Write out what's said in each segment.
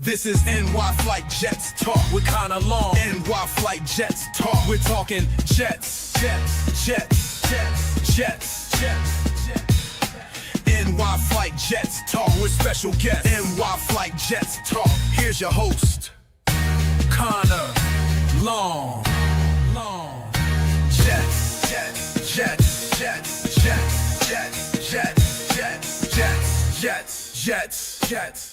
This is NY Flight Jets Talk. We're kinda long. NY Flight Jets Talk. We're talking Jets, Jets, Jets, Jets, Jets, Jets, Jets. NY Flight Jets Talk with special guests. NY Flight Jets Talk. Here's your host, Connor Long. Jets, Jets, Jets, Jets, Jets, Jets, Jets, Jets, Jets, Jets, Jets, Jets.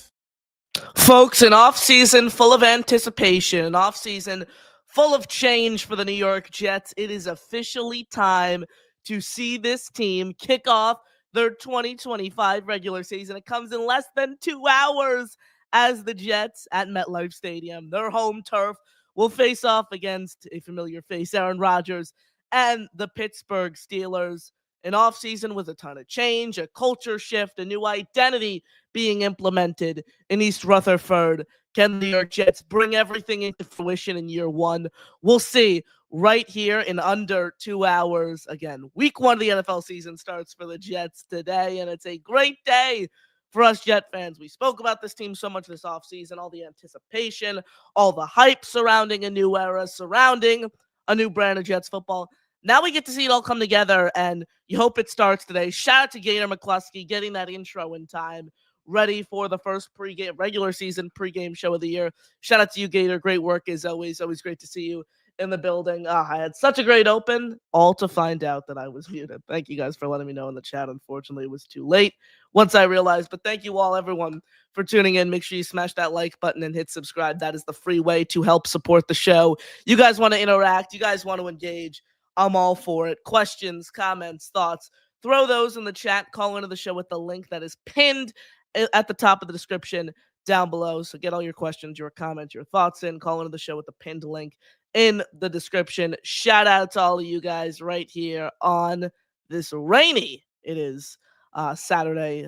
Folks, an offseason full of anticipation, an offseason full of change for the New York Jets. It is officially time to see this team kick off their 2025 regular season. It comes in less than 2 hours as the Jets at MetLife Stadium, their home turf, will face off against a familiar face, Aaron Rodgers, and the Pittsburgh Steelers. An offseason with a ton of change, a culture shift, a new identity being implemented in East Rutherford. Can the New York Jets bring everything into fruition in year one? We'll see right here in under 2 hours. Again, week one of the NFL season starts for the Jets today, and it's a great day for us Jet fans. We spoke about this team so much this offseason, all the anticipation, all the hype surrounding a new era, surrounding a new brand of Jets football. Now we get to see it all come together, and you hope it starts today. Shout out to Gator McCluskey getting that intro in time, ready for the first pregame, regular season pregame show of the year. Shout out to you, Gator. Great work as always. Always great to see you in the building. I had such a great open, all to find out that I was muted. Thank you guys for letting me know in the chat. Unfortunately, it was too late once I realized, but thank you all, everyone, for tuning in. Make sure you smash that like button and hit subscribe. That is the free way to help support the show. You guys want to interact. You guys want to engage. I'm all for it. Questions, comments, thoughts, throw those in the chat. Call into the show with the link that is pinned at the top of the description down below. So get all your questions, your comments, your thoughts in. Call into the show with the pinned link in the description. Shout out to all of you guys right here on this rainy, it is Sunday,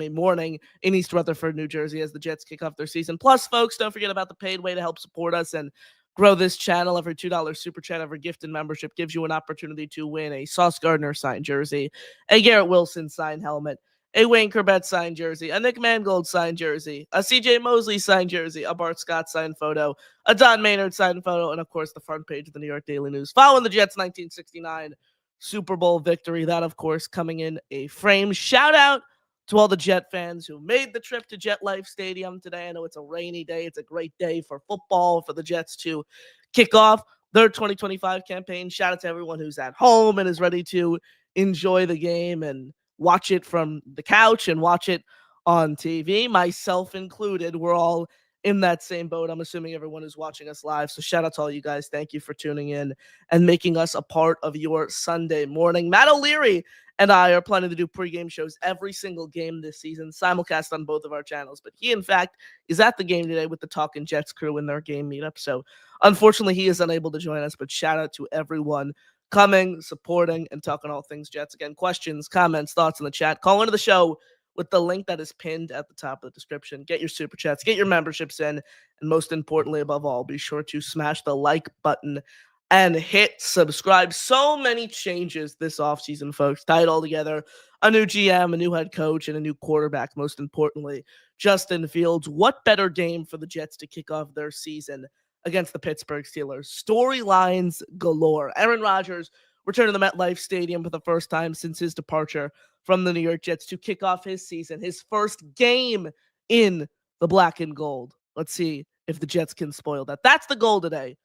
morning in East Rutherford, New Jersey, as the Jets kick off their season. Plus, folks, don't forget about the paid way to help support us and grow this channel. Every $2 super chat, every gift and membership gives you an opportunity to win a Sauce Gardner signed jersey, a Garrett Wilson signed helmet, a Wayne Corbett signed jersey, a Nick Mangold signed jersey, a CJ Mosley signed jersey, a Bart Scott signed photo, a Don Maynard signed photo, and of course the front page of the New York Daily News following the Jets' 1969 Super Bowl victory. That, of course, coming in a frame. Shout out to all the Jet fans who made the trip to MetLife Stadium today. I know it's a rainy day. It's a great day for football, for the Jets to kick off their 2025 campaign. Shout out to everyone who's at home and is ready to enjoy the game and watch it from the couch and watch it on TV, myself included. We're all in that same boat. I'm assuming everyone is watching us live. So shout out to all you guys. Thank you for tuning in and making us a part of your Sunday morning. Matt O'Leary and I are planning to do pregame shows every single game this season, simulcast on both of our channels. But he, in fact, is at the game today with the Talkin' Jets crew in their game meetup. So unfortunately, he is unable to join us. But shout out to everyone coming, supporting, and talking all things Jets. Again, questions, comments, thoughts in the chat. Call into the show with the link that is pinned at the top of the description. Get your super chats, get your memberships in, and most importantly, above all, be sure to smash the like button and hit subscribe. So many changes this offseason, folks. Tie it all together. A new GM, a new head coach, and a new quarterback, most importantly, Justin Fields. What better game for the Jets to kick off their season against the Pittsburgh Steelers? Storylines galore. Aaron Rodgers returned to the MetLife Stadium for the first time since his departure from the New York Jets to kick off his season, his first game in the black and gold. Let's see if the Jets can spoil that. That's the goal today.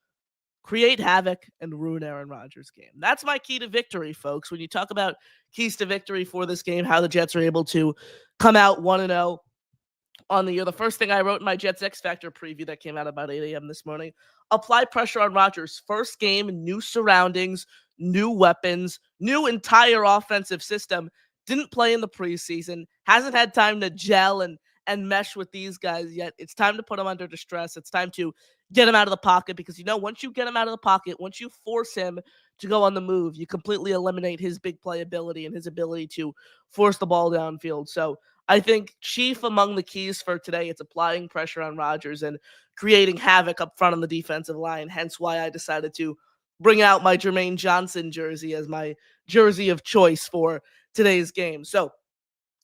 Create havoc and ruin Aaron Rodgers' game. That's my key to victory, folks. When you talk about keys to victory for this game, how the Jets are able to come out 1-0 on the year. The first thing I wrote in my Jets X Factor preview that came out about 8 a.m. this morning, apply pressure on Rodgers. First game, new surroundings, new weapons, new entire offensive system. Didn't play in the preseason, hasn't had time to gel and mesh with these guys yet. It's time to put him under distress. It's time to get him out of the pocket because, once you get him out of the pocket, once you force him to go on the move, you completely eliminate his big playability and his ability to force the ball downfield. So I think chief among the keys for today, it's applying pressure on Rodgers and creating havoc up front on the defensive line, hence why I decided to bring out my Jermaine Johnson jersey as my jersey of choice for today's game. So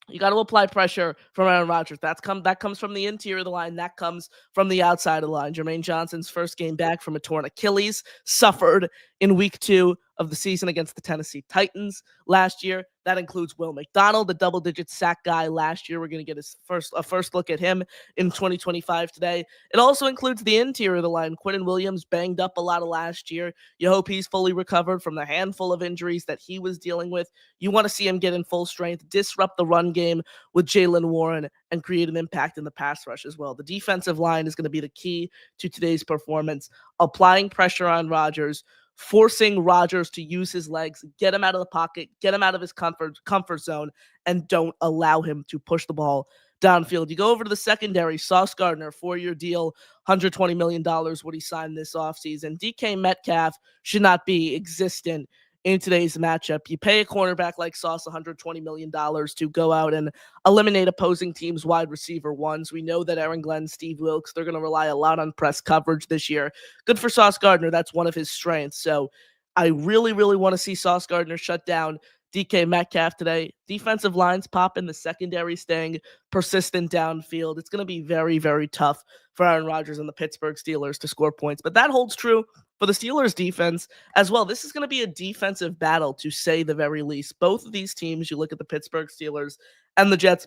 You got to apply pressure from Aaron Rodgers. That comes from the interior of the line. That comes from the outside of the line. Jermaine Johnson's first game back from a torn Achilles, suffered in week 2 of the season against the Tennessee Titans last year. That includes Will McDonald, the double-digit sack guy last year. We're going to get a first look at him in 2025 today. It also includes the interior of the line. Quinnen Williams banged up a lot of last year. You hope he's fully recovered from the handful of injuries that he was dealing with. You want to see him get in full strength, disrupt the run game with Jaylen Warren, and create an impact in the pass rush as well. The defensive line is going to be the key to today's performance. Applying pressure on Rodgers, forcing Rodgers to use his legs, get him out of the pocket, get him out of his comfort zone, and don't allow him to push the ball downfield. You go over to the secondary. Sauce Gardner, 4-year deal, $120 million what he signed this offseason. DK Metcalf should not be existent in today's matchup. You pay a cornerback like Sauce $120 million to go out and eliminate opposing teams' wide receiver ones. We know that Aaron Glenn, Steve Wilkes, they're going to rely a lot on press coverage this year. Good for Sauce Gardner. That's one of his strengths. So I really, really want to see Sauce Gardner shut down DK Metcalf today. Defensive lines pop in, the secondary staying persistent downfield. It's going to be very, very tough for Aaron Rodgers and the Pittsburgh Steelers to score points. But that holds true for the Steelers defense as well. This is going to be a defensive battle, to say the very least. Both of these teams, you look at the Pittsburgh Steelers and the Jets,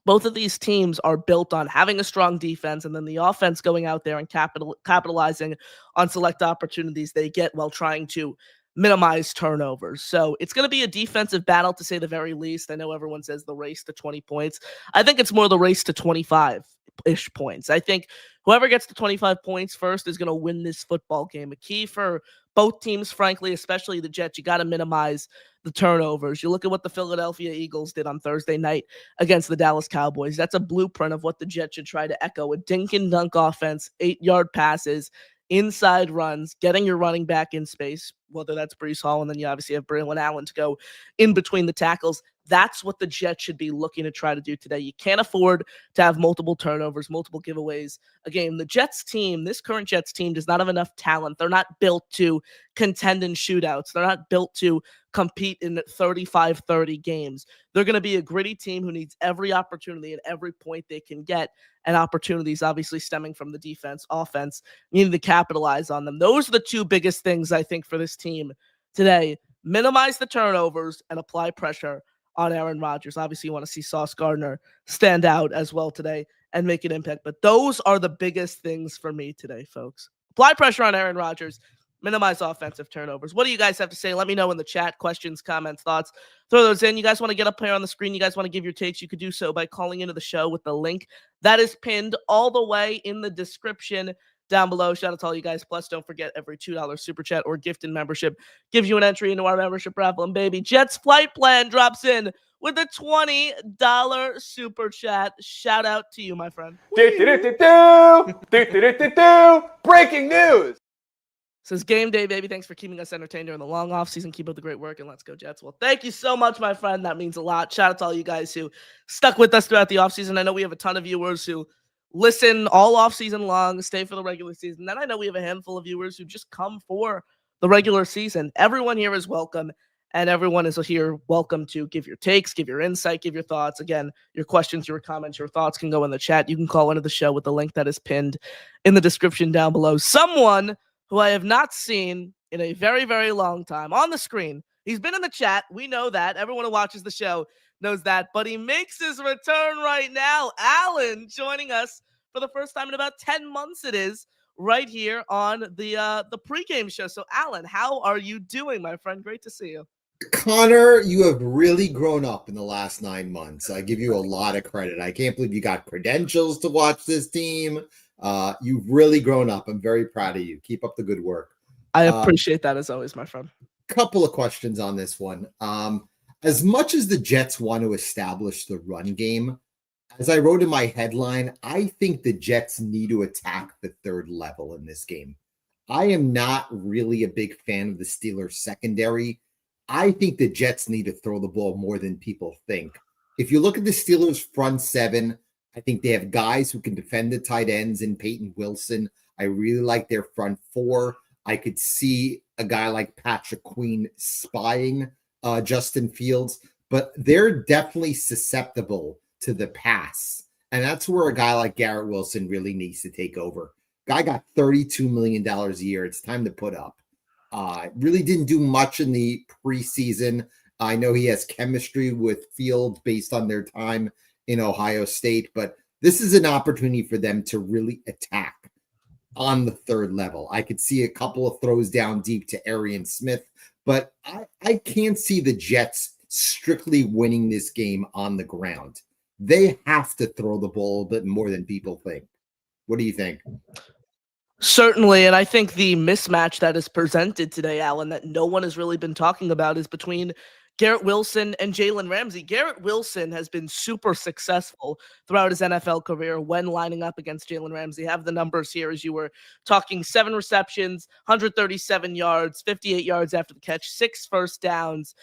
both of these teams are built on having a strong defense and then the offense going out there and capitalizing on select opportunities they get while trying to minimize turnovers. So it's going to be a defensive battle, to say the very least. I know everyone says the race to 20 points. I think it's more the race to 25-ish points. I think whoever gets to 25 points first is going to win this football game. A key for both teams, frankly, especially the Jets, you got to minimize the turnovers. You look at what the Philadelphia Eagles did on Thursday night against the Dallas Cowboys. That's a blueprint of what the Jets should try to echo. A dink and dunk offense, 8-yard passes, inside runs, getting your running back in space, whether that's Breece Hall, and then you obviously have Braylon Allen to go in between the tackles. That's what the Jets should be looking to try to do today. You can't afford to have multiple turnovers, multiple giveaways a game. The Jets team, this current Jets team, does not have enough talent. They're not built to contend in shootouts. They're not built to compete in 35-30 games. They're going to be a gritty team who needs every opportunity and every point they can get, and opportunities obviously stemming from the defense, offense, needing to capitalize on them. Those are the two biggest things, I think, for this team today. Minimize the turnovers and apply pressure on Aaron Rodgers. Obviously, you want to see Sauce Gardner stand out as well today and make an impact. But those are the biggest things for me today, folks. Apply pressure on Aaron Rodgers, minimize offensive turnovers. What do you guys have to say? Let me know in the chat. Questions, comments, thoughts. Throw those in. You guys want to get up here on the screen? You guys want to give your takes? You could do so by calling into the show with the link that is pinned all the way in the description down below. Shout out to all you guys. Plus, don't forget, every $2 super chat or gift and membership gives you an entry into our membership raffle. And baby, Jets flight plan drops in with a $20 super chat. Shout out to you, my friend. Breaking news. Says game day, baby. Thanks for keeping us entertained during the long off season. Keep up the great work, and let's go Jets. Well, thank you so much, my friend. That means a lot. Shout out to all you guys who stuck with us throughout the off season. I know we have a ton of viewers who listen all off season long, stay for the regular season. Then I know we have a handful of viewers who just come for the regular season. Everyone here is welcome, and everyone is here welcome to give your takes, give your insight, give your thoughts. Again, your questions, your comments, your thoughts can go in the chat. You can call into the show with the link that is pinned in the description down below. Someone who I have not seen in a very, very long time on the screen. He's been in the chat. We know that. Everyone who watches the show knows that. But he makes his return right now. Allan joining us for the first time in about 10 months it is, right here on the pregame show. So, Allan, how are you doing, my friend? Great to see you. Connor, you have really grown up in the last 9 months. I give you a lot of credit. I can't believe you got credentials to watch this team. You've really grown up. I'm very proud of you. Keep up the good work. I appreciate that as always, my friend. Couple of questions on this one. As much as the Jets want to establish the run game, as I wrote in my headline, I think the Jets need to attack the third level in this game. I am not really a big fan of the Steelers secondary. I think the Jets need to throw the ball more than people think. If you look at the Steelers front seven, I think they have guys who can defend the tight ends in Peyton Wilson. I really like their front four. I could see a guy like Patrick Queen spying Justin Fields. but they're definitely susceptible to the pass. And that's where a guy like Garrett Wilson really needs to take over. Guy got $32 million a year. It's time to put up. Really didn't do much in the preseason. I know he has chemistry with Fields based on their time in Ohio State, but this is an opportunity for them to really attack on the third level. I could see a couple of throws down deep to Arian Smith, but I can't see the Jets strictly winning this game on the ground. They have to throw the ball a bit more than people think. What do you think? Certainly, and I think the mismatch that is presented today, Allan, that no one has really been talking about is between Garrett Wilson and Jalen Ramsey. Garrett Wilson has been super successful throughout his NFL career when lining up against Jalen Ramsey. I have the numbers here as you were talking. 7 receptions, 137 yards, 58 yards after the catch, 6 first downs.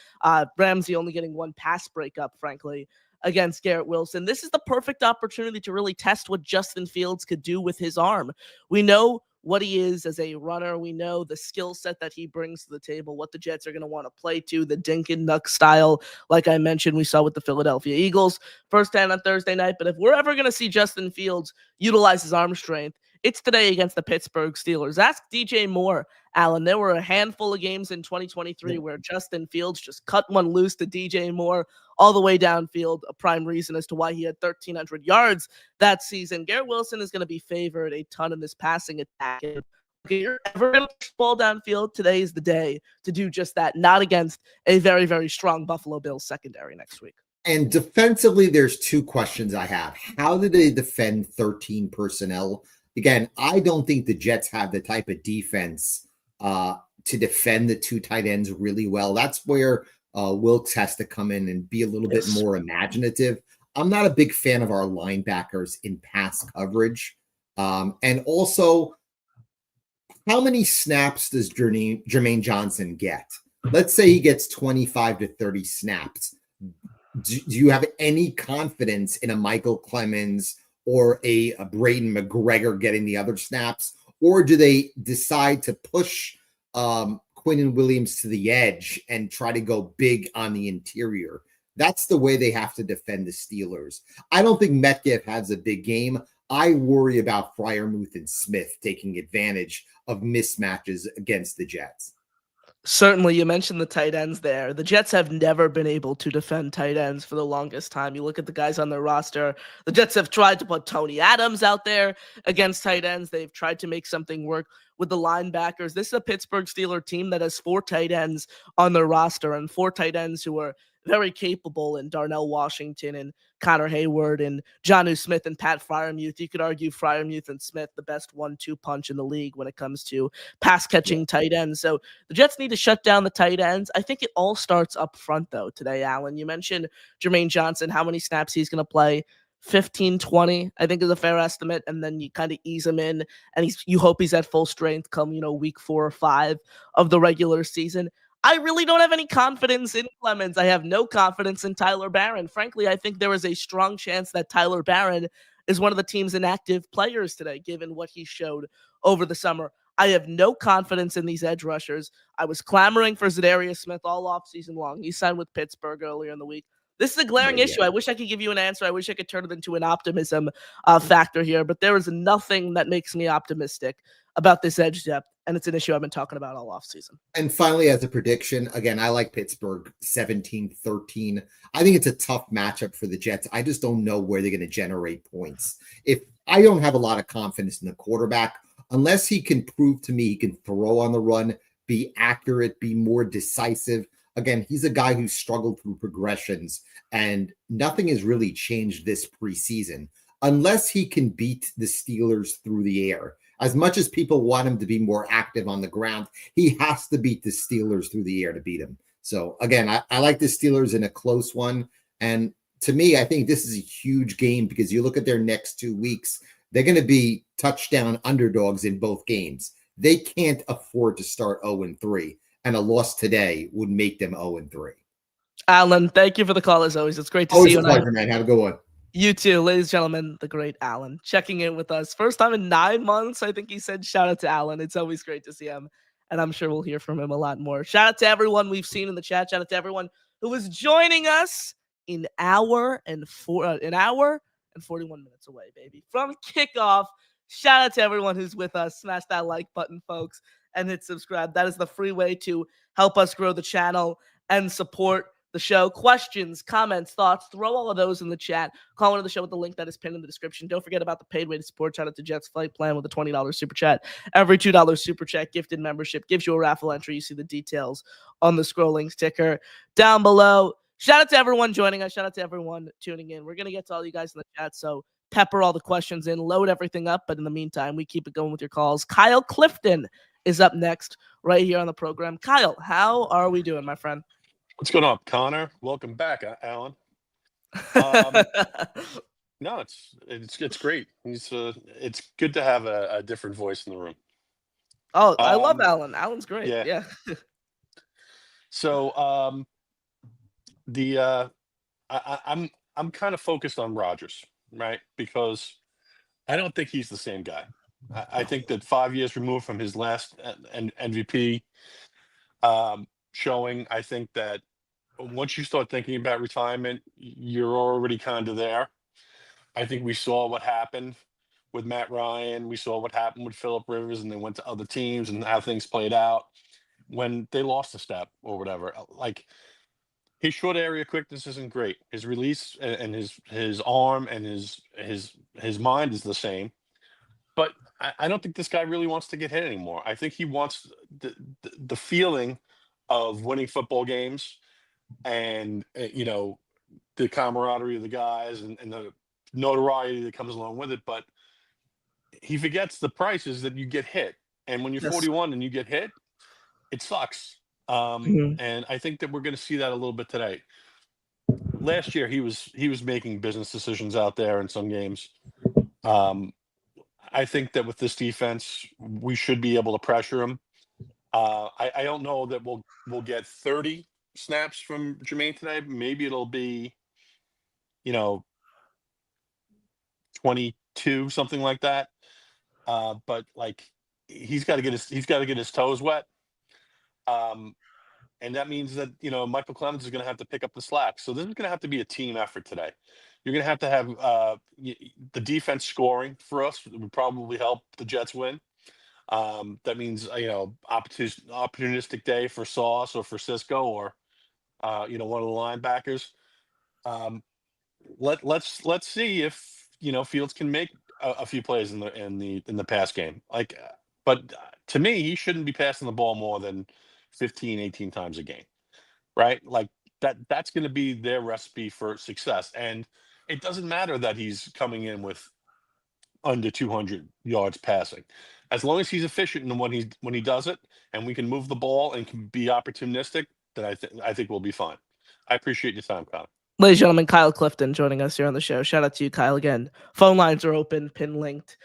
Ramsey only getting 1 pass breakup, frankly, against Garrett Wilson. This is the perfect opportunity to really test what Justin Fields could do with his arm. We know what he is as a runner. We know the skill set that he brings to the table, what the Jets are going to want to play to, the dink and duck style. Like I mentioned, we saw with the Philadelphia Eagles firsthand on Thursday night. But if we're ever going to see Justin Fields utilize his arm strength, it's today against the Pittsburgh Steelers. Ask DJ Moore, Allan. There were a handful of games in 2023 where Justin Fields just cut one loose to DJ Moore all the way downfield, a prime reason as to why he had 1,300 yards that season. Garrett Wilson is going to be favored a ton in this passing attack. If you're ever going to push the ball downfield, today is the day to do just that, not against a very, very strong Buffalo Bills secondary next week. And defensively, there's 2 questions I have. How did they defend 13 personnel? Again, I don't think the Jets have the type of defense to defend the 2 tight ends really well. That's where Wilkes has to come in and be a little bit more imaginative. I'm not a big fan of our linebackers in pass coverage. And also, how many snaps does Jermaine Johnson get? Let's say he gets 25 to 30 snaps. Do you have any confidence in a Michael Clemens or a Braden McGregor getting the other snaps? Or do they decide to push Quinnen Williams to the edge and try to go big on the interior? That's the way they have to defend the Steelers. I don't think Metcalf has a big game. I worry about Freiermuth and Smith taking advantage of mismatches against the Jets. Certainly, you mentioned the tight ends there. The Jets have never been able to defend tight ends for the longest time. You look at the guys on their roster. The Jets have tried to put Tony Adams out there against tight ends. They've tried to make something work with the linebackers. This is a Pittsburgh Steelers team that has 4 tight ends on their roster, and 4 tight ends who are very capable in Darnell Washington and Connor Hayward and Jonnu Smith and Pat Freiermuth. You could argue Freiermuth and Smith, the best 1-2 punch in the league when it comes to pass catching tight ends. So the Jets need to shut down the tight ends. I think it all starts up front though today, Allan. You mentioned Jermaine Johnson, how many snaps he's going to play. 15, 20, I think is a fair estimate. And then you kind of ease him in and you hope he's at full strength come, week 4 or 5 of the regular season. I really don't have any confidence in Clemens. I have no confidence in Tyler Barron. Frankly, I think there is a strong chance that Tyler Barron is one of the team's inactive players today, given what he showed over the summer. I have no confidence in these edge rushers. I was clamoring for Zadarius Smith all offseason long. He signed with Pittsburgh earlier in the week. This is a glaring issue. I wish I could give you an answer. I wish I could turn it into an optimism factor here, but there is nothing that makes me optimistic about this edge depth, and it's an issue I've been talking about all offseason. And finally, as a prediction, again, I like Pittsburgh 17-13. I think it's a tough matchup for the Jets. I just don't know where they're going to generate points. If I don't have a lot of confidence in the quarterback, unless he can prove to me he can throw on the run, be accurate, be more decisive. Again, he's a guy who struggled through progressions, and nothing has really changed this preseason. Unless he can beat the Steelers through the air. As much as people want him to be more active on the ground, he has to beat the Steelers through the air to beat him. So, again, I like the Steelers in a close one. And to me, I think this is a huge game because you look at their next 2 weeks, they're going to be touchdown underdogs in both games. They can't afford to start 0-3, and a loss today would make them 0-3. Allan, thank you for the call as always. It's great to Always see a you. Pleasure, man. Have a good one. You too, ladies and gentlemen, the great Allan checking in with us. First time in 9 months, I think he said. Shout out to Allan. It's always great to see him, and I'm sure we'll hear from him a lot more. Shout out to everyone we've seen in the chat. Shout out to everyone who is joining us an hour and 41 minutes away, baby, from kickoff. Shout out to everyone who's with us. Smash that like button, folks, and hit subscribe. That is the free way to help us grow the channel and support the show. Questions, comments, thoughts, throw all of those in the chat. Call into the show with the link that is pinned in the description. Don't forget about the paid way to support. Shout out to Jets Flight Plan with a $20 super chat. Every $2 super chat gifted membership gives you a raffle entry. You see the details on the scrolling sticker down below. Shout out to everyone joining us. Shout out to everyone tuning in. We're going to get to all you guys in the chat, so pepper all the questions in, load everything up. But in the meantime, we keep it going with your calls. Kyle Clifton is up next right here on the program. Kyle, how are we doing, my friend? What's going on, Connor? Welcome back, Allan. No, it's great. It's good to have a different voice in the room. Oh, I love Allan. Allan's great. Yeah. So I'm kind of focused on Rodgers, right? Because I don't think he's the same guy. I think that 5 years removed from his last MVP showing, I think that once you start thinking about retirement, you're already kind of there. I think we saw what happened with Matt Ryan. We saw what happened with Phillip Rivers, and they went to other teams and how things played out when they lost a step or whatever. Like, his short area quickness isn't great. His release and his arm and his mind is the same. But I don't think this guy really wants to get hit anymore. I think he wants the feeling of winning football games and, the camaraderie of the guys and the notoriety that comes along with it. But he forgets the prices that you get hit. And when you're 41 and you get hit, it sucks. And I think that we're going to see that a little bit today. Last year, he was making business decisions out there in some games. I think that with this defense, we should be able to pressure him. I don't know that we'll get 30 snaps from Jermaine today. Maybe it'll be, 22, something like that. But like, he's got to get his toes wet. And that means that, Michael Clemens is going to have to pick up the slack. So this is going to have to be a team effort today. You're going to have the defense scoring for us. It would probably help the Jets win. That means, opportunistic day for Sauce or for Cisco or, one of the linebackers. Let's see if, Fields can make a few plays in the pass game. But to me, he shouldn't be passing the ball more than 15, 18 times a game, right? Like that's going to be their recipe for success. And it doesn't matter that he's coming in with under 200 yards passing. As long as he's efficient in when he does it and we can move the ball and can be opportunistic, then I think we'll be fine. I appreciate your time, Kyle. Ladies and gentlemen, Kyle Clifton joining us here on the show. Shout out to you, Kyle, again. Phone lines are open, linked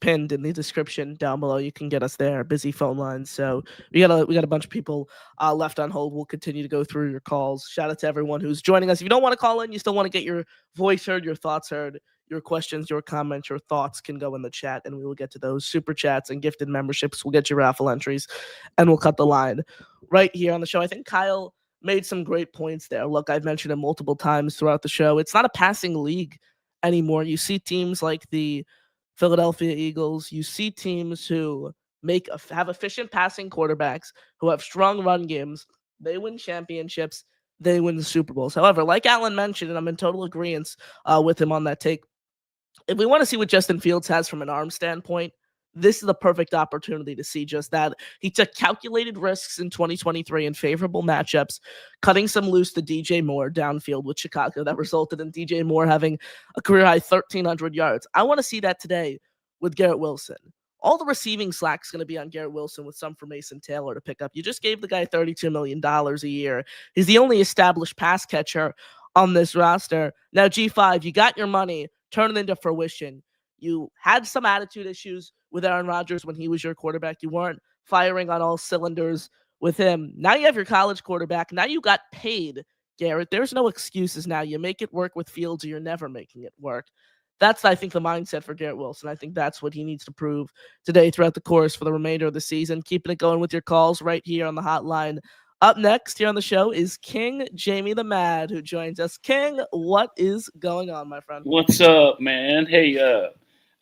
pinned in the description down below. You can get us there. Busy phone lines. So we got a bunch of people left on hold. We'll continue to go through your calls. Shout out to everyone who's joining us. If you don't want to call in, you still want to get your voice heard, your thoughts heard, your questions, your comments, your thoughts can go in the chat, and we will get to those. Super chats and gifted memberships. We'll get your raffle entries, and we'll cut the line right here on the show. I think Kyle made some great points there. Look, I've mentioned it multiple times throughout the show. It's not a passing league anymore. You see teams like the Philadelphia Eagles. You see teams who have efficient passing quarterbacks, who have strong run games. They win championships. They win the Super Bowls. However, like Allan mentioned, and I'm in total agreement with him on that take, if we want to see what Justin Fields has from an arm standpoint, this is the perfect opportunity to see just that. He took calculated risks in 2023 in favorable matchups, cutting some loose to DJ Moore downfield with Chicago. That resulted in DJ Moore having a career-high 1,300 yards. I want to see that today with Garrett Wilson. All the receiving slack is going to be on Garrett Wilson with some for Mason Taylor to pick up. You just gave the guy $32 million a year. He's the only established pass catcher on this roster. Now, G5, you got your money. Turn it into fruition. You had some attitude issues with Aaron Rodgers when he was your quarterback. You weren't firing on all cylinders with him. Now you have your college quarterback. Now you got paid, Garrett. There's no excuses now. You make it work with Fields or you're never making it work. That's, I think, the mindset for Garrett Wilson. I think that's what he needs to prove today throughout the course for the remainder of the season. Keeping it going with your calls right here on the hotline Up next here on the show is King Jamie the Mad, who joins us. King, what is going on, my friend? What's up, man? Hey,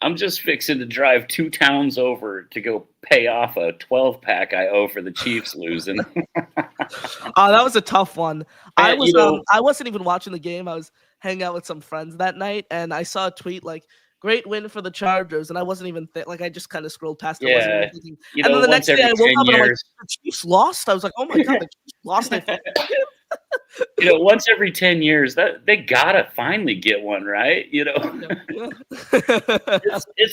I'm just fixing to drive 2 towns over to go pay off a 12-pack I owe for the Chiefs losing. Oh, that was a tough one. I Man, was I wasn't even watching the game. I was hanging out with some friends that night, and I saw a tweet like, "Great win for the Chargers," and I wasn't even I just kind of scrolled past it. I wasn't even thinking. And then the next day, I woke up and I'm like, "The Chiefs lost." I was like, "Oh my god, the Chiefs lost!" Once every 10 years, that they gotta finally get one, right? It's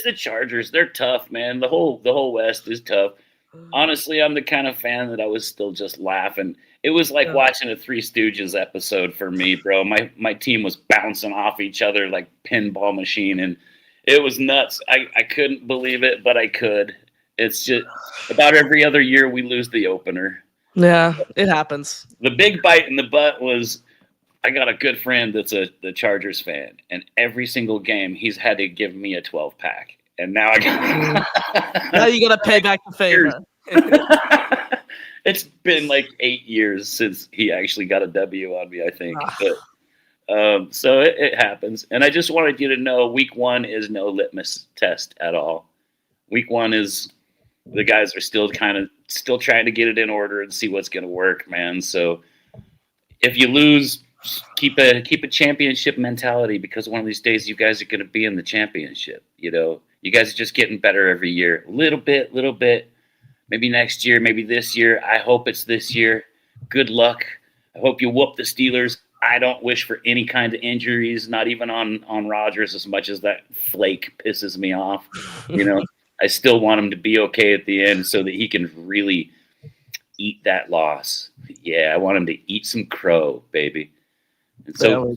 the Chargers. They're tough, man. The whole West is tough. Honestly, I'm the kind of fan that I was still just laughing. It was like watching a Three Stooges episode for me, bro. My team was bouncing off each other like pinball machine, and it was nuts. I couldn't believe it, but I could. It's just about every other year we lose the opener. Yeah, it happens. The big bite in the butt was I got a good friend that's the Chargers fan, and every single game he's had to give me a 12-pack. And now I got now you gotta pay back the favor. It's been like 8 years since he actually got a W on me, I think. But, so it happens. And I just wanted you to know week 1 is no litmus test at all. Week 1 is the guys are still trying to get it in order and see what's going to work, man. So if you lose, keep a championship mentality, because one of these days you guys are going to be in the championship. You guys are just getting better every year, little bit. Maybe next year, maybe this year. I hope it's this year. Good luck. I hope you whoop the Steelers. I don't wish for any kind of injuries, not even on Rodgers, as much as that flake pisses me off. I still want him to be okay at the end so that he can really eat that loss. Yeah, I want him to eat some crow, baby. And so,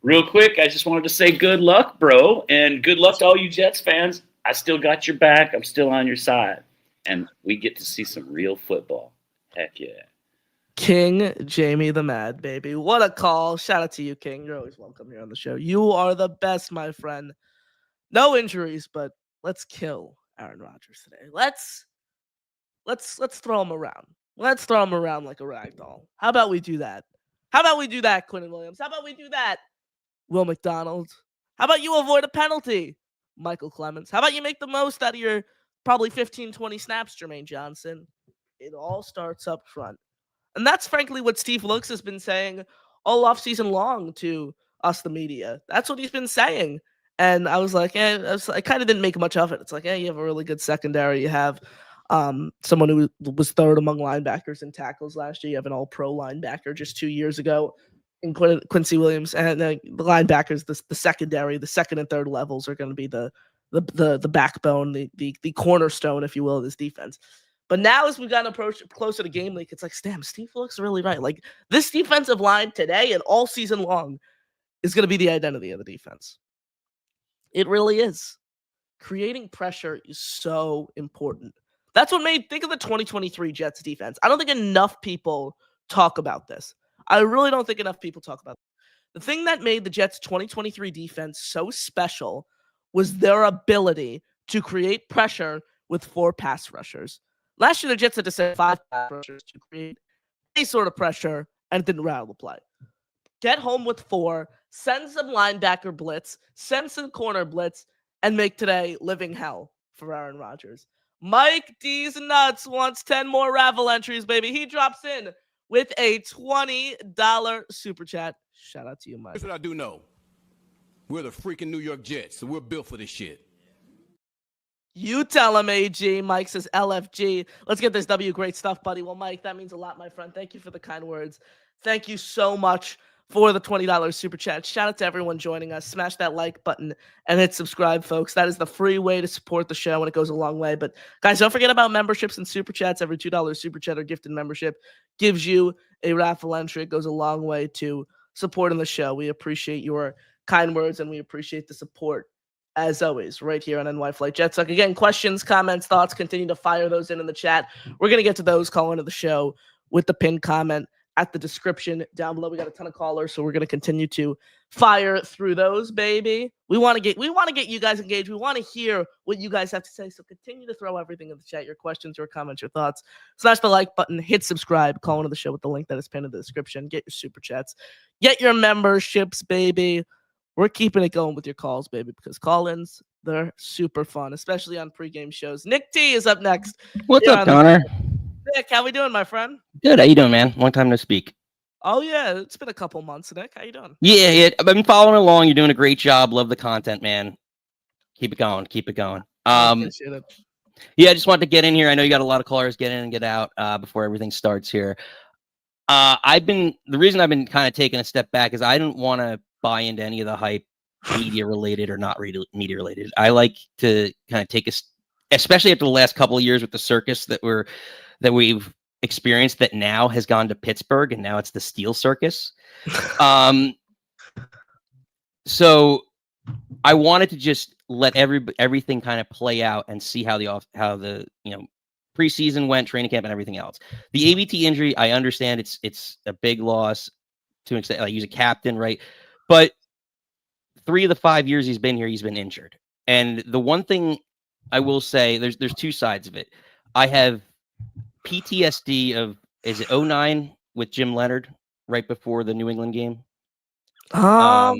real quick, I just wanted to say good luck, bro, and good luck to all you Jets fans. I still got your back. I'm still on your side, and we get to see some real football. Heck yeah. King Jamie the Mad, baby. What a call. Shout out to you, King. You're always welcome here on the show. You are the best, my friend. No injuries, but let's kill Aaron Rodgers today. Let's throw him around. Let's throw him around like a rag doll. How about we do that? How about we do that, Quinnen Williams? How about we do that, Will McDonald? How about you avoid a penalty, Michael Clemens? How about you make the most out of your probably 15, 20 snaps, Jermaine Johnson? It all starts up front. And that's frankly what Steve Wilks has been saying all offseason long to us, the media. That's what he's been saying. And I was like, I kind of didn't make much of it. It's like, you have a really good secondary. You have someone who was third among linebackers in tackles last year. You have an all-pro linebacker just 2 years ago in Quincy Williams. And the linebackers, the secondary, the second and third levels are going to be the backbone, the cornerstone, if you will, of this defense. But now as we've gotten closer to game week, it's like, damn, Steve looks really right. Like, this defensive line today and all season long is going to be the identity of the defense. It really is. Creating pressure is so important. That's what think of the 2023 Jets defense. I don't think enough people talk about this. I really don't think enough people talk about it. The thing that made the Jets 2023 defense so special was their ability to create pressure with 4 pass rushers. Last year, the Jets had to send 5 pass rushers to create any sort of pressure, and it didn't rattle the play. Get home with 4, send some linebacker blitz, send some corner blitz, and make today living hell for Aaron Rodgers. Mike D's Nuts wants 10 more raffle entries, baby. He drops in with a $20 super chat. Shout out to you, Mike. Here's what I do know. We're the freaking New York Jets, so we're built for this shit. You tell him, AG. Mike says LFG. Let's get this W. Great stuff, buddy. Well, Mike, that means a lot, my friend. Thank you for the kind words. Thank you so much for the $20 super chat. Shout out to everyone joining us. Smash that like button and hit subscribe, folks. That is the free way to support the show, and it goes a long way. But guys, don't forget about memberships and super chats. Every $2 super chat or gifted membership gives you a raffle entry. It goes a long way to supporting the show. We appreciate your kind words, and we appreciate the support as always right here on NY Flight Jet Talk. Again, questions, comments, thoughts, continue to fire those in the chat. We're going to get to those calling into the show with the pinned comment at the description down below. We got a ton of callers, so we're going to continue to fire through those, baby. We want to get you guys engaged. We want to hear what you guys have to say. So continue to throw everything in the chat, your questions, your comments, your thoughts. Smash the like button, hit subscribe, call into the show with the link that is pinned in the description. Get your super chats, get your memberships, baby. We're keeping it going with your calls, baby, because call-ins, they're super fun, especially on pregame shows. Nick T is up next. What's up, Connor? Nick, how we doing, my friend? Good. How you doing, man? Long time no speak. Oh, yeah. It's been a couple months, Nick. How you doing? Yeah. I've been following along. You're doing a great job. Love the content, man. Keep it going. Keep it going. Appreciate it. Yeah, I just wanted to get in here. I know you got a lot of callers. Get in and get out before everything starts here. The reason I've been kind of taking a step back is I didn't want to buy into any of the hype, media related or not media related. I like to kind of take especially after the last couple of years with the circus that we've experienced that now has gone to Pittsburgh and now it's the Steel Circus. So I wanted to just let everything kind of play out and see how the preseason went, training camp, and everything else. The AVT injury, I understand it's a big loss to an extent. Like, he's a captain, right? But 3 of the 5 years he's been here, he's been injured. And the one thing I will say, there's two sides of it. I have PTSD of, is it 09 with Jim Leonard right before the New England game? Yeah,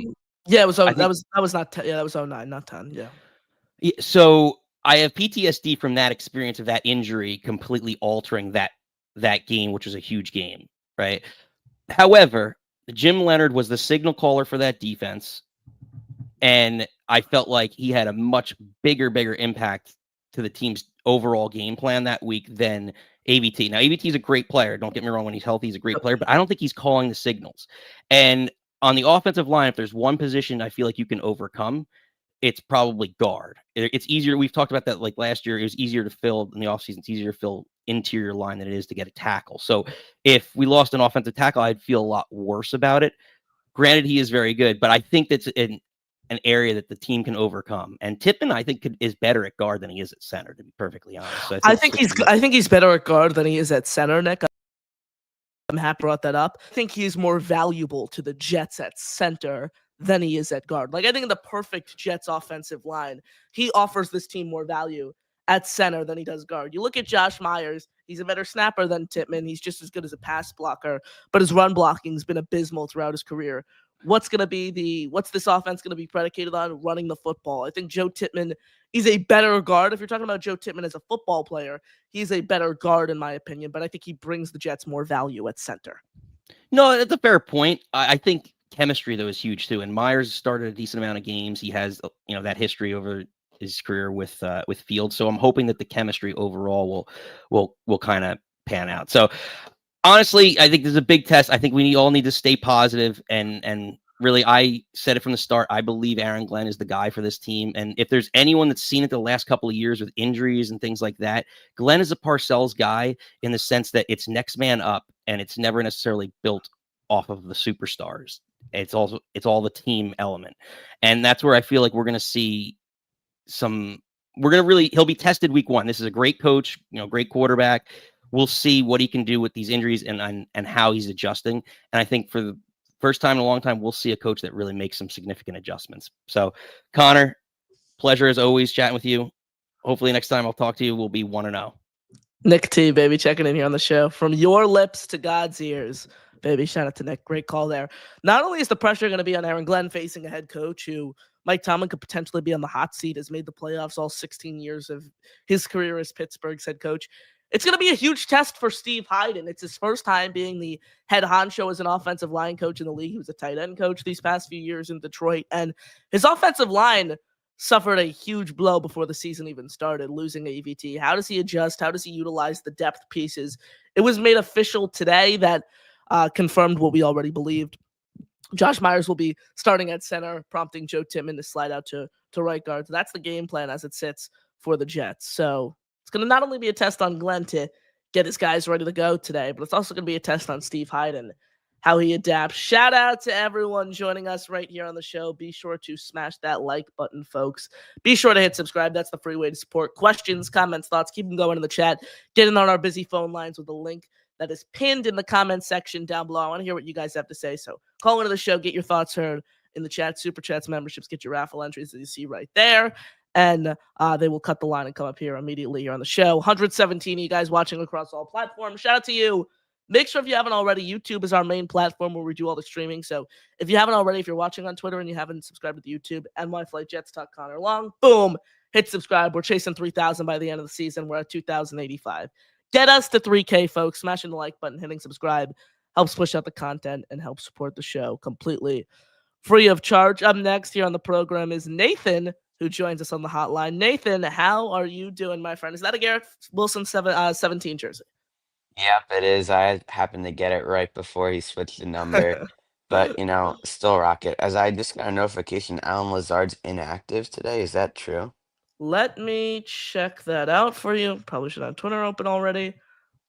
it was. That was not. That was 09, not 10. Yeah. So I have PTSD from that experience of that injury completely altering that game, which was a huge game, right? However, Jim Leonard was the signal caller for that defense, and I felt like he had a much bigger impact to the team's overall game plan that week than AVT. Now, AVT is a great player. Don't get me wrong. When he's healthy, he's a great player, but I don't think he's calling the signals. And on the offensive line, if there's one position I feel like you can overcome, it's probably guard. It's easier. We've talked about that like last year. It was easier to fill in the offseason. It's easier to fill interior line than it is to get a tackle. So if we lost an offensive tackle, I'd feel a lot worse about it. Granted, he is very good, but I think that's an area that the team can overcome. And Tippin, I think, is better at guard than he is at center, to be perfectly honest. So I think he's better at guard than he is at center, Nick. I'm happy you brought that up. I think he's more valuable to the Jets at center than he is at guard. Like, I think in the perfect Jets offensive line, he offers this team more value at center than he does guard. You look at Josh Myers, he's a better snapper than Tippmann. He's just as good as a pass blocker, but his run blocking has been abysmal throughout his career. What's this offense going to be predicated on? Running the football. I think Joe Tippmann is a better guard. If you're talking about Joe Tippmann as a football player, he's a better guard in my opinion, but I think he brings the Jets more value at center. No, that's a fair point. I think chemistry, though, is huge too. And Myers started a decent amount of games. He has, that history over his career with Fields. So I'm hoping that the chemistry overall will kind of pan out. So honestly, I think this is a big test. I think we all need to stay positive and really, I said it from the start. I believe Aaron Glenn is the guy for this team. And if there's anyone that's seen it the last couple of years with injuries and things like that, Glenn is a Parcells guy in the sense that it's next man up and it's never necessarily built off of the superstars. It's all the team element. And that's where I feel like we're going to see he'll be tested week 1. This is a great coach, great quarterback. We'll see what he can do with these injuries and how he's adjusting. And I think for the first time in a long time, we'll see a coach that really makes some significant adjustments. So, Connor, pleasure as always chatting with you. Hopefully next time I'll talk to you, we'll be 1-0. Nick T, baby, checking in here on the show. From your lips to God's ears, baby. Shout out to Nick. Great call there. Not only is the pressure going to be on Aaron Glenn facing a head coach who Mike Tomlin could potentially be on the hot seat, has made the playoffs all 16 years of his career as Pittsburgh's head coach. It's going to be a huge test for Steve Hyden. It's his first time being the head honcho as an offensive line coach in the league. He was a tight end coach these past few years in Detroit, and his offensive line suffered a huge blow before the season even started, losing AVT. How does he adjust? How does he utilize the depth pieces? It was made official today that confirmed what we already believed. Josh Myers will be starting at center, prompting Joe Tippmann to slide out to right guard. So that's the game plan as it sits for the Jets. So it's going to not only be a test on Glenn to get his guys ready to go today, but it's also going to be a test on Steve Hyden, how he adapts. Shout out to everyone joining us right here on the show. Be sure to smash that like button, folks. Be sure to hit subscribe. That's the free way to support. Questions, comments, thoughts, keep them going in the chat. Get in on our busy phone lines with the link that is pinned in the comment section down below. I want to hear what you guys have to say. So call into the show, get your thoughts heard in the chat, super chats, memberships, get your raffle entries that you see right there. And they will cut the line and come up here immediately here on the show. 117 of you guys watching across all platforms. Shout out to you. Make sure if you haven't already, YouTube is our main platform where we do all the streaming. So if you haven't already, if you're watching on Twitter and you haven't subscribed to the YouTube, NY Flight Jets talk Connor Long, boom, hit subscribe. We're chasing 3,000 by the end of the season. We're at 2,085. Get us to 3K, folks. Smashing the like button, hitting subscribe helps push out the content and helps support the show completely free of charge. Up next here on the program is Nathan, who joins us on the hotline. Nathan, how are you doing, my friend? Is that a Garrett Wilson 17 jersey? Yep, it is. I happened to get it right before he switched the number, but still rock it. As I just got a notification, Allan Lazard's inactive today. Is that true? Let me check that out for you. Probably should have Twitter open already.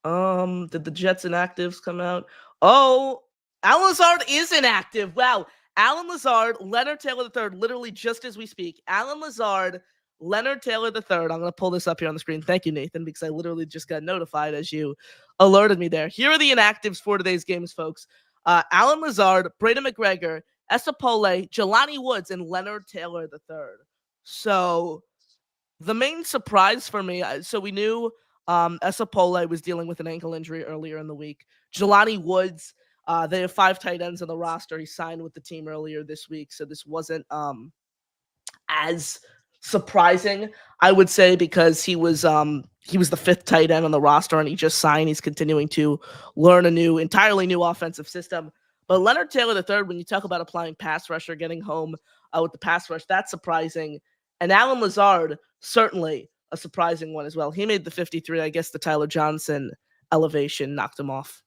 Did the Jets inactives come out? Oh, Allan Lazard is inactive. Wow. Allan Lazard, Leonard Taylor III, literally just as we speak. Allan Lazard, Leonard Taylor III. I'm going to pull this up here on the screen. Thank you, Nathan, because I literally just got notified as you alerted me there. Here are the inactives for today's games, folks. Allan Lazard, Braden McGregor, Esapole, Jelani Woods, and Leonard Taylor III. So the main surprise for me, so we knew Esapole was dealing with an ankle injury earlier in the week. Jelani Woods, they have 5 tight ends on the roster. He signed with the team earlier this week, so this wasn't as surprising, I would say, because he was the 5th tight end on the roster and he just signed. He's continuing to learn a entirely new offensive system. But Leonard Taylor III, when you talk about applying pass rusher, getting home with the pass rush, that's surprising. And Allan Lazard, certainly a surprising one as well. He made the 53. I guess the Tyler Johnson elevation knocked him off.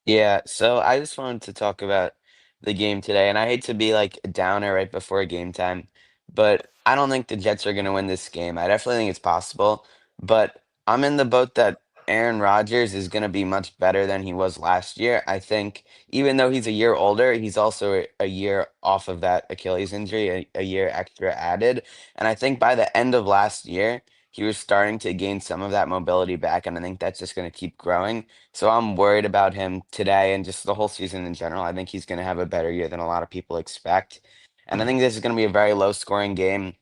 Yeah, so I just wanted to talk about the game today, and I hate to be like a downer right before game time, but I don't think the Jets are going to win this game. I definitely think it's possible, but I'm in the boat that Aaron Rodgers is going to be much better than he was last year. I think even though he's a year older, he's also a year off of that Achilles injury, a year extra added. And I think by the end of last year, he was starting to gain some of that mobility back, and I think that's just going to keep growing. So I'm worried about him today and just the whole season in general. I think he's going to have a better year than a lot of people expect. And I think this is going to be a very low scoring game.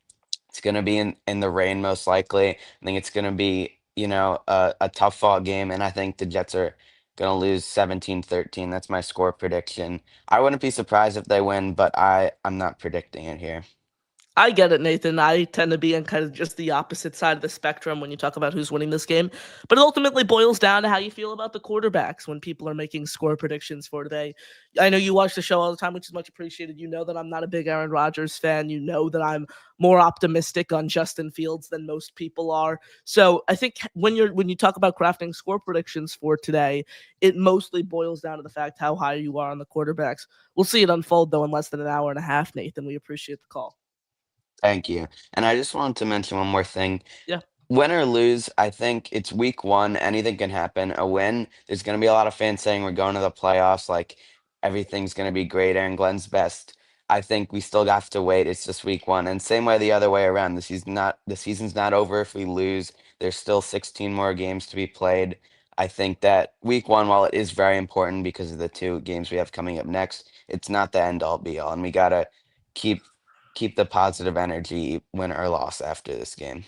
It's going to be in the rain most likely. I think it's going to be, a tough fought game. And I think the Jets are going to lose 17-13. That's my score prediction. I wouldn't be surprised if they win, but I'm not predicting it here. I get it, Nathan. I tend to be on kind of just the opposite side of the spectrum when you talk about who's winning this game. But it ultimately boils down to how you feel about the quarterbacks when people are making score predictions for today. I know you watch the show all the time, which is much appreciated. You know that I'm not a big Aaron Rodgers fan. You know that I'm more optimistic on Justin Fields than most people are. So I think when you talk about crafting score predictions for today, it mostly boils down to the fact how high you are on the quarterbacks. We'll see it unfold, though, in less than an hour and a half, Nathan. We appreciate the call. Thank you. And I just wanted to mention one more thing. Yeah. Win or lose, I think it's week 1. Anything can happen. A win, there's going to be a lot of fans saying we're going to the playoffs, like everything's going to be great. Aaron Glenn's best. I think we still have to wait. It's just week 1. And same way the other way around. The season's not over if we lose. There's still 16 more games to be played. I think that week 1, while it is very important because of the 2 games we have coming up next, it's not the end all be all. And we got to keep the positive energy, win or loss after this game.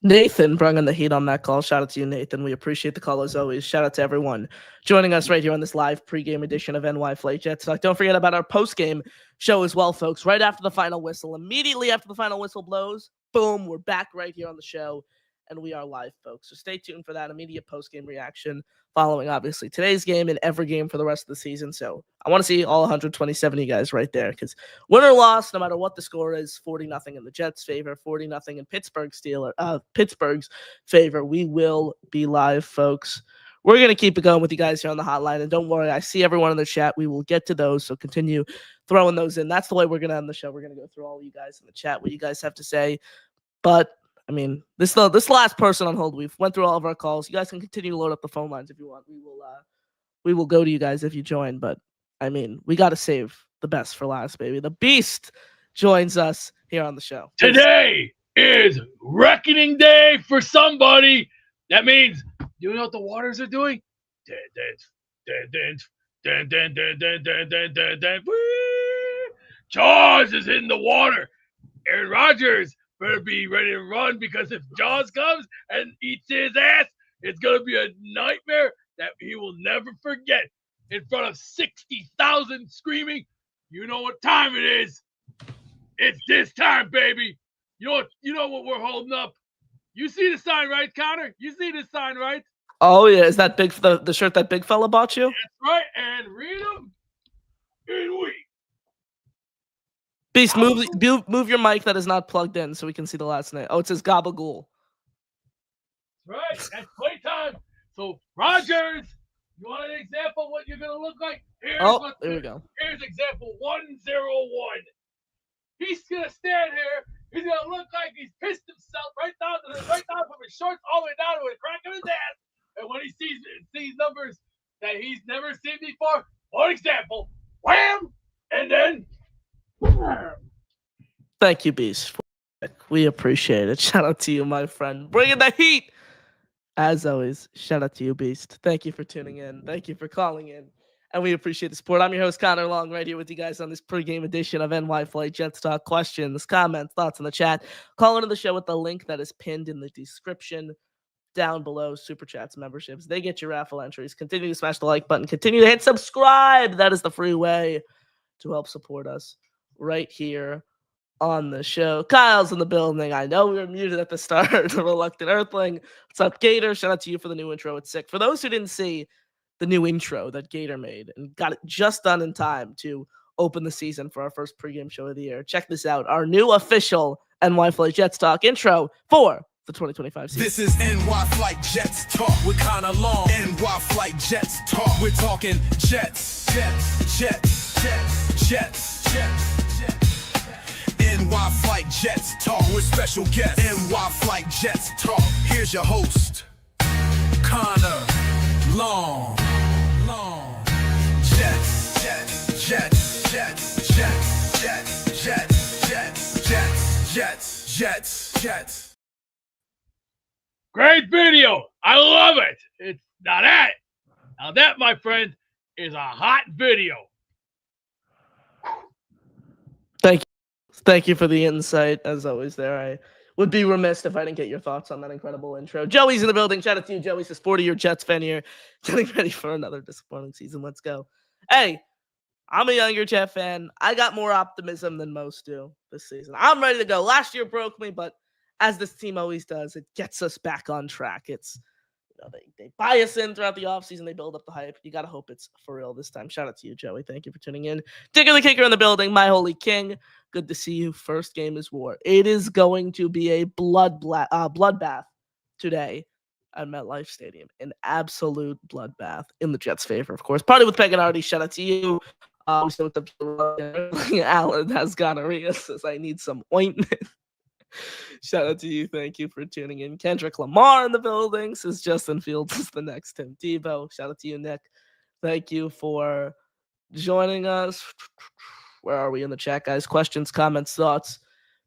Nathan bringing the heat on that call. Shout out to you, Nathan. We appreciate the call as always. Shout out to everyone joining us right here on this live pregame edition of NY Flight Jets Talk. Don't forget about our postgame show as well, folks. Right after the final whistle, immediately after the final whistle blows, boom, we're back right here on the show, and we are live, folks. So stay tuned for that immediate postgame reaction following, obviously, today's game and every game for the rest of the season. So I want to see all 127 of you guys right there, because win or loss, no matter what the score is, 40-0 in the Jets' favor, 40-0 in Pittsburgh's favor. We will be live, folks. We're going to keep it going with you guys here on the hotline. And don't worry, I see everyone in the chat. We will get to those, so continue throwing those in. That's the way we're going to end the show. We're going to go through all of you guys in the chat, what you guys have to say. But I mean, this last person on hold. We've went through all of our calls. You guys can continue to load up the phone lines if you want. We will go to you guys if you join. But I mean, we got to save the best for last, baby. The Beast joins us here on the show. Today is reckoning day for somebody. That means, you know what the Waters are doing? Jaws is in the water. Aaron Rodgers better be ready to run, because if Jaws comes and eats his ass, it's going to be a nightmare that he will never forget. In front of 60,000 screaming, you know what time it is. It's this time, baby. You know what we're holding up. You see the sign, right, Connor? You see the sign, right? Oh yeah, is that big the shirt that big fella bought you? That's right. And read them. And we. Beast, move your mic that is not plugged in so we can see the last name. Oh, it says Gabagool. Right. That's playtime. So, Rodgers, you want an example of what you're going to look like? There we go. Here's example 101. He's going to stand here. He's going to look like he's pissed himself right down from his shorts all the way down to the crack of his ass. And when he sees numbers that he's never seen before, for example, wham, and then wham. Thank you, Beast. We appreciate it. Shout out to you, my friend. Bringing the heat. As always, shout out to you, Beast. Thank you for tuning in. Thank you for calling in. And we appreciate the support. I'm your host, Connor Long, right here with you guys on this pregame edition of NY Flight Jets Talk. Questions, comments, thoughts in the chat. Call into the show with the link that is pinned in the description down below. Super Chats, memberships. They get your raffle entries. Continue to smash the like button. Continue to hit subscribe. That is the free way to help support us right here on the show. Kyle's in the building. I know we were muted at the start. The Reluctant Earthling. What's up, Gator? Shout out to you for the new intro. It's sick. For those who didn't see the new intro that Gator made and got it just done in time to open the season for our first pregame show of the year, check this out. Our new official NY Flight Jets Talk intro for the 2025 season. This is NY Flight Jets Talk. We're kinda long. NY Flight Jets Talk. We're talking Jets, Jets, Jets, Jets, Jets, Jets, Jets. NY Flight Jets Talk. We're special guests. NY Flight Jets Talk. Here's your host, Connor Long. Jets, Jets, Jets, Jets, Jets, Jets, Jets, Jets, Jets, Jets, Jets, Jets. Great video. I love it. It's now that, my friend, is a hot video. Thank you for the insight, as always there. I would be remiss if I didn't get your thoughts on that incredible intro. Joey's in the building. Shout out to you, Joey's a 40-year Jets fan here. Getting ready for another disappointing season. Let's go. Hey, I'm a younger Jet fan. I got more optimism than most do this season. I'm ready to go. Last year broke me, but as this team always does, it gets us back on track. It's, they buy us in throughout the offseason. They build up the hype. You got to hope it's for real this time. Shout out to you, Joey. Thank you for tuning in. Digger the Kicker in the building. My Holy King. Good to see you. First game is war. It is going to be a bloodbath today at MetLife Stadium. An absolute bloodbath in the Jets' favor, of course. Party with Peg and Artie. Shout out to you. So Allan has gonorrhea. Says I need some ointment. Shout out to you. Thank you for tuning in. Kendrick Lamar in the building. Says Justin Fields is the next Tim Tebow. Shout out to you, Nick. Thank you for joining us. Where are we in the chat, guys? Questions, comments, thoughts.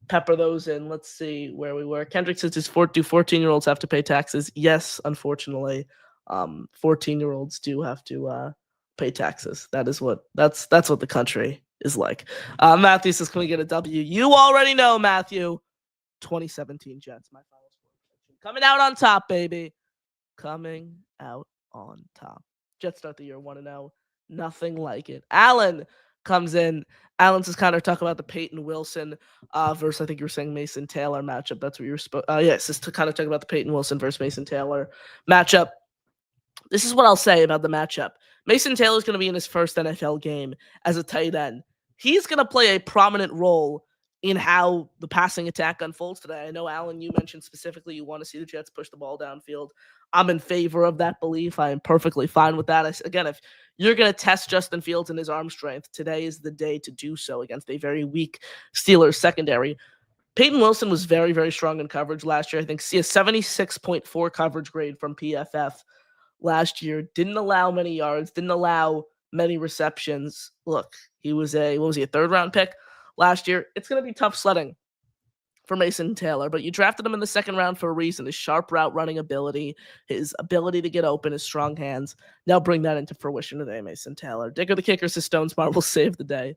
Pepper those in. Let's see where we were. Kendrick says, do 14-year-olds have to pay taxes? Yes, unfortunately. 14-year-olds do have to pay taxes. That's what the country is like. Matthew says, can we get a W? You already know, Matthew. 2017 Jets, my final score prediction. Coming out on top, baby. Coming out on top. Jets start the year 1-0. Nothing like it. Allan comes in. Allan says, kind of talk about the Peyton Wilson versus, I think you were saying Mason Taylor matchup. That's what you were yes, just to kind of talk about the Peyton Wilson versus Mason Taylor matchup. This is what I'll say about the matchup. Mason Taylor is going to be in his first NFL game as a tight end. He's going to play a prominent role in how the passing attack unfolds today. I know, Allan, you mentioned specifically you want to see the Jets push the ball downfield. I'm in favor of that belief. I am perfectly fine with that. Again, if you're going to test Justin Fields and his arm strength, today is the day to do so against a very weak Steelers secondary. Peyton Wilson was very, very strong in coverage last year. I think see a 76.4 coverage grade from PFF last year. Didn't allow many yards, didn't allow many receptions. Look, he was a third-round pick last year. It's going to be tough sledding for Mason Taylor, but you drafted him in the second round for a reason. His sharp route running ability, his ability to get open, his strong hands. Now bring that into fruition today, Mason Taylor. Digger the kicker says Stone Smart will save the day.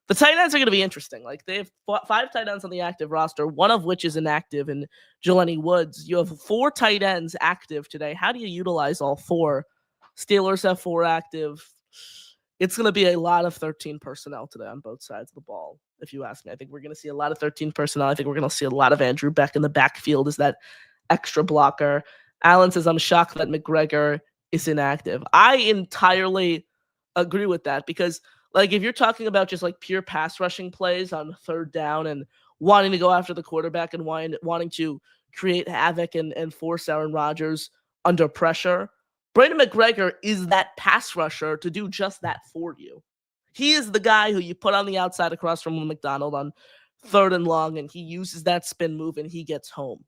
The tight ends are going to be interesting. Like, they have 5 tight ends on the active roster, one of which is inactive in Jelani Woods. You have 4 tight ends active today. How do you utilize all 4? Steelers have 4 active. It's going to be a lot of 13 personnel today on both sides of the ball, if you ask me. I think we're going to see a lot of 13 personnel. I think we're going to see a lot of Andrew Beck in the backfield as that extra blocker. Allan says, I'm shocked that McGregor is inactive. I entirely agree with that because, like, if you're talking about just like pure pass rushing plays on third down and wanting to go after the quarterback and wanting to create havoc and force Aaron Rodgers under pressure, Brandon McGregor is that pass rusher to do just that for you. He is the guy who you put on the outside across from McDonald on 3rd and long, and he uses that spin move and he gets home.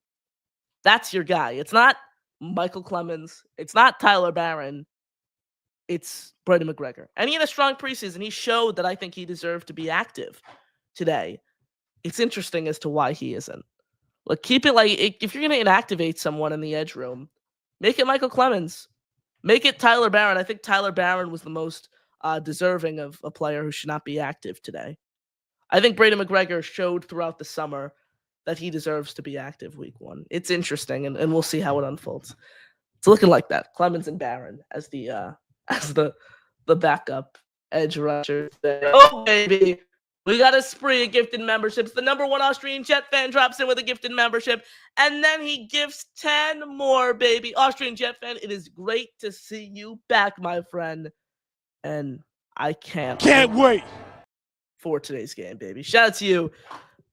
That's your guy. It's not Michael Clemens. It's not Tyler Barron. It's Brandon McGregor. And he had a strong preseason. He showed that I think he deserved to be active today. It's interesting as to why he isn't. Look, keep it like, if you're going to inactivate someone in the edge room, make it Michael Clemens. Make it Tyler Barron. I think Tyler Barron was the most deserving of a player who should not be active today. I think Brandon McGregor showed throughout the summer that he deserves to be active week 1. It's interesting, and we'll see how it unfolds. It's looking like that. Clemens and Barron as the backup edge rusher. Oh, baby. We got a spree of gifted memberships. The number 1 Austrian Jet fan drops in with a gifted membership, and then he gifts 10 more, baby. Austrian Jet fan, it is great to see you back, my friend. And I can't wait for today's game, baby. Shout out to you,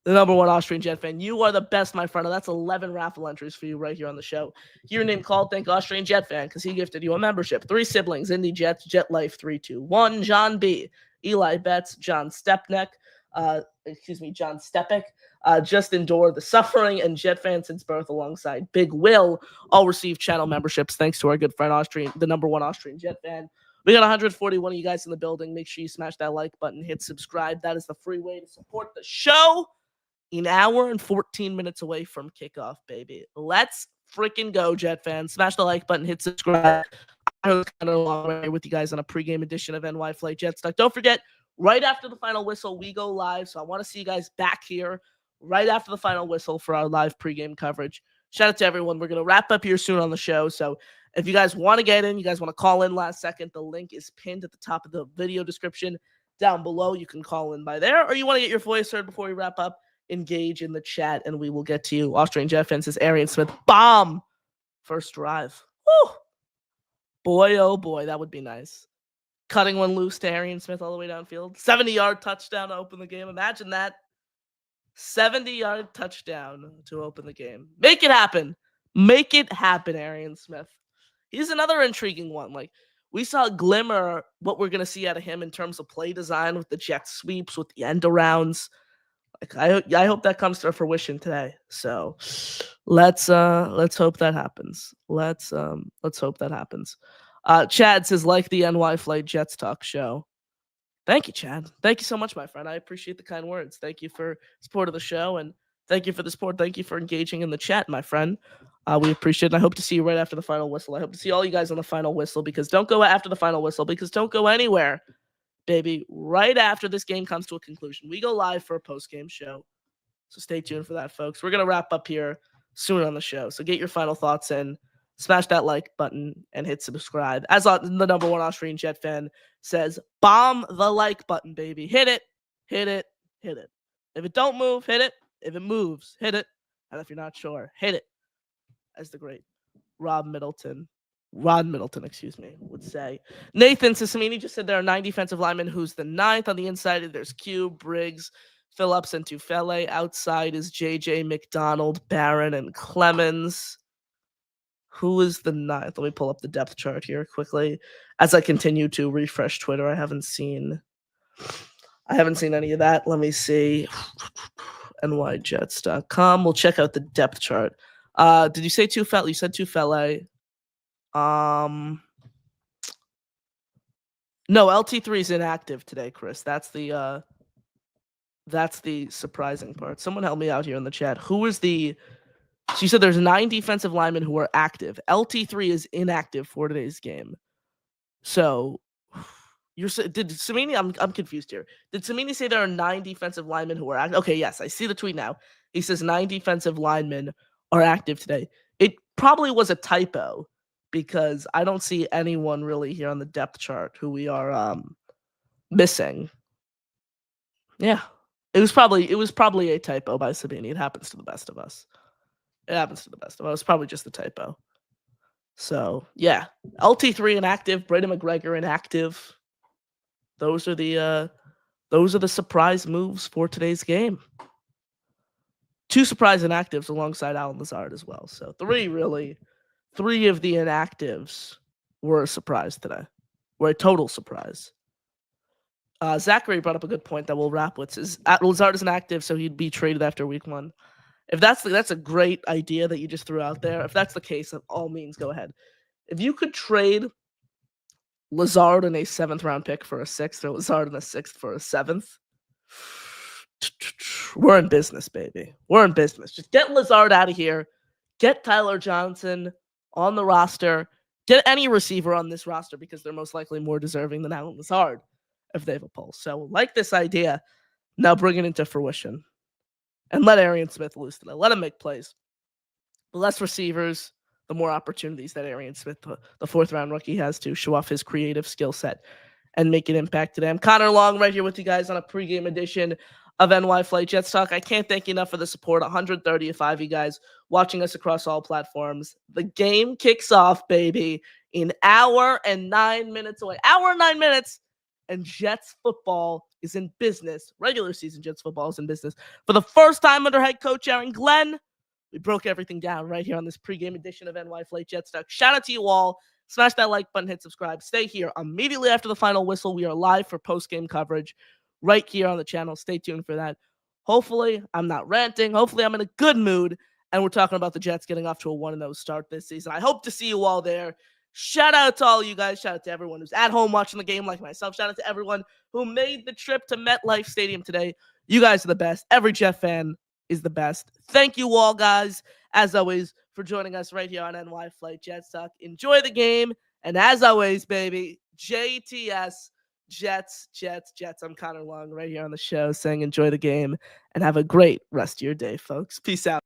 the number 1 Austrian Jet fan. You are the best, my friend. And that's 11 raffle entries for you right here on the show. Your name called. Thank Austrian Jet fan because he gifted you a membership. 3 siblings, Indy Jets, Jet Life 321, John B., Eli Betts, John Stepek, Just Endure the Suffering, and Jet Fan Since Birth alongside Big Will all receive channel memberships thanks to our good friend Austrian, the number 1 Austrian Jet fan. We got 141 of you guys in the building. Make sure you smash that like button, hit subscribe. That is the free way to support the show. An hour and 14 minutes away from kickoff, baby. Let's freaking go, Jet fans. Smash the like button, hit subscribe. I know it's kind of a long way with you guys on a pregame edition of NY Flight Jet Stuck. Don't forget, right after the final whistle, we go live. So I want to see you guys back here right after the final whistle for our live pregame coverage. Shout out to everyone. We're going to wrap up here soon on the show. So if you guys want to get in, you guys want to call in last second, the link is pinned at the top of the video description down below. You can call in by there, or you want to get your voice heard before we wrap up, engage in the chat, and we will get to you. Austrian Jet fan says Arian Smith, bomb first drive. Woo! Boy, oh boy, that would be nice. Cutting one loose to Arian Smith all the way downfield. 70-yard touchdown to open the game. Imagine that. 70-yard touchdown to open the game. Make it happen. Make it happen, Arian Smith. He's another intriguing one. Like, we saw a glimmer what we're going to see out of him in terms of play design with the jet sweeps, with the end arounds. Like, I hope that comes to fruition today. So let's hope that happens. Let's hope that happens. Chad says, like the NY Flight Jets Talk show. Thank you, Chad. Thank you so much, my friend. I appreciate the kind words. Thank you for support of the show, and thank you for the support. Thank you for engaging in the chat, my friend. We appreciate it. And I hope to see you right after the final whistle. I hope to see all you guys on the final whistle, because don't go after the final whistle, because don't go anywhere, baby. Right after this game comes to a conclusion, we go live for a post-game show. So stay tuned for that, folks. We're going to wrap up here soon on the show. So get your final thoughts in. Smash that like button and hit subscribe. As the number 1 Austrian Jet fan says, bomb the like button, baby. Hit it, hit it, hit it. If it don't move, hit it. If it moves, hit it. And if you're not sure, hit it. As the great Rod Middleton, would say. Nathan Sissamini just said there are 9 defensive linemen. Who's the 9th? On the inside, there's Q, Briggs, Phillips, and Tufele. Outside is JJ, McDonald, Barron, and Clemens. Who is the 9th? Let me pull up the depth chart here quickly as I continue to refresh Twitter. I haven't seen any of that. Let me see. nyjets.com. We'll check out the depth chart. Did you say Tufele? You said Tufele. No, LT3 is inactive today, Chris. That's the That's the surprising part. Someone help me out here in the chat. Who is the... She said there's 9 defensive linemen who are active. LT3 is inactive for today's game. So, did Samini? I'm confused here. Did Samini say there are 9 defensive linemen who are active? Okay, yes, I see the tweet now. He says 9 defensive linemen are active today. It probably was a typo because I don't see anyone really here on the depth chart who we are missing. Yeah, it was probably a typo by Sabini. It happens to the best of us. It's probably just a typo. So yeah, LT3 inactive, Brady McGregor inactive. Those are the surprise moves for today's game. 2 surprise inactives alongside Allan Lazard as well. So 3 of the inactives were a surprise today. Were a total surprise. Zachary brought up a good point that we'll wrap with. Says Lazard is inactive, so he'd be traded after week 1. If that's a great idea that you just threw out there. If that's the case, by all means, go ahead. If you could trade Lazard in a 7th round pick for a 6th, or Lazard in a 6th for a 7th, we're in business, baby. We're in business. Just get Lazard out of here. Get Tyler Johnson on the roster. Get any receiver on this roster because they're most likely more deserving than Allan Lazard if they have a pulse. So like this idea, now bring it into fruition. And let Arian Smith loose today. Let him make plays. The less receivers, the more opportunities that Arian Smith, the 4th round rookie, has to show off his creative skill set and make an impact today. I'm Connor Long right here with you guys on a pregame edition of NY Flight Jets Talk. I can't thank you enough for the support. 135 you guys watching us across all platforms. The game kicks off, baby, in hour and 9 minutes away. Hour and 9 minutes. And Jets football is in business. Regular season Jets football is in business. For the first time under head coach Aaron Glenn, we broke everything down right here on this pregame edition of NY Flight Jets Talk. Shout out to you all. Smash that like button, hit subscribe. Stay here immediately after the final whistle. We are live for post-game coverage right here on the channel. Stay tuned for that. Hopefully, I'm not ranting. Hopefully, I'm in a good mood. And we're talking about the Jets getting off to a 1-0 start this season. I hope to see you all there. Shout out to all you guys. Shout out to everyone who's at home watching the game like myself. Shout out to everyone who made the trip to MetLife Stadium today. You guys are the best. Every Jet fan is the best. Thank you all, guys, as always, for joining us right here on NY Flight Jets Talk. Enjoy the game. And as always, baby, JTS, Jets, Jets, Jets. I'm Connor Long right here on the show saying enjoy the game and have a great rest of your day, folks. Peace out.